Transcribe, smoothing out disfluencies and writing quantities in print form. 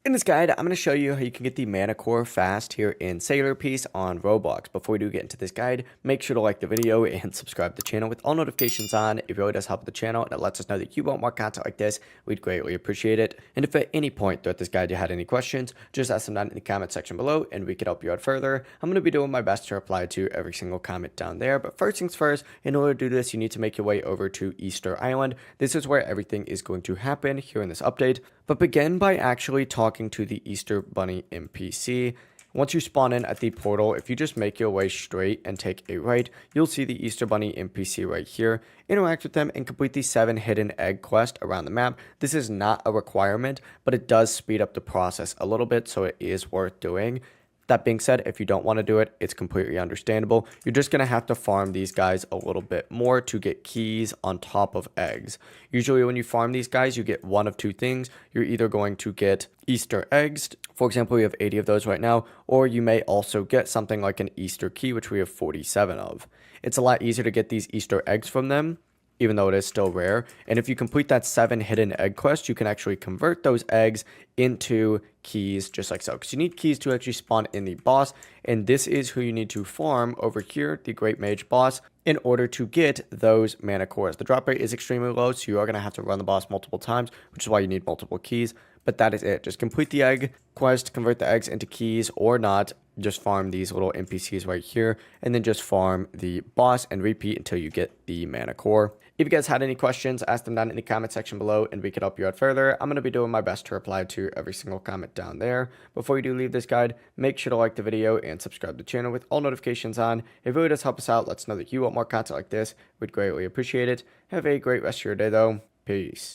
In this guide, I'm going to show you how you can get the mana core fast here in Sailor Piece on Roblox. Before we do get into this guide, make sure to like the video and subscribe to the channel with all notifications on. It really does help the channel and it lets us know that you want more content like this. We'd greatly appreciate it. And if at any point throughout this guide you had any questions, just ask them down in the comment section below and we could help you out further. I'm going to be doing my best to reply to every single comment down there. But first things first, in order to do this, you need to make your way over to Easter Island. This is where everything is going to happen here in this update. But begin by actually talking to the Easter Bunny NPC. Once you spawn in at the portal, if you just make your way straight and take a right, you'll see the Easter Bunny NPC right here. Interact with them and complete the 7 hidden egg quest around the map. This is not a requirement, but it does speed up the process a little bit, so it is worth doing. That being said, if you don't want to do it, it's completely understandable. You're just going to have to farm these guys a little bit more to get keys on top of eggs. Usually when you farm these guys, you get one of two things. You're either going to get Easter eggs. For example, we have 80 of those right now, or you may also get something like an Easter key, which we have 47 of. It's a lot easier to get these Easter eggs from them, even though it is still rare. And if you complete that 7 hidden egg quest, you can actually convert those eggs into keys just like so. Because you need keys to actually spawn in the boss. And this is who you need to farm over here, the Great Mage boss, in order to get those mana cores. The drop rate is extremely low, so you are going to have to run the boss multiple times, which is why you need multiple keys. But that is it. Just complete the egg quest, convert the eggs into keys or not. Just farm these little NPCs right here, and then just farm the boss and repeat until you get the mana core. If you guys had any questions, ask them down in the comment section below and we could help you out further. I'm going to be doing my best to reply to every single comment down there. Before you do leave this guide, make sure to like the video and subscribe to the channel with all notifications on. It really does help us out. Let us know that you want more content like this. We'd greatly appreciate it. Have a great rest of your day though. Peace.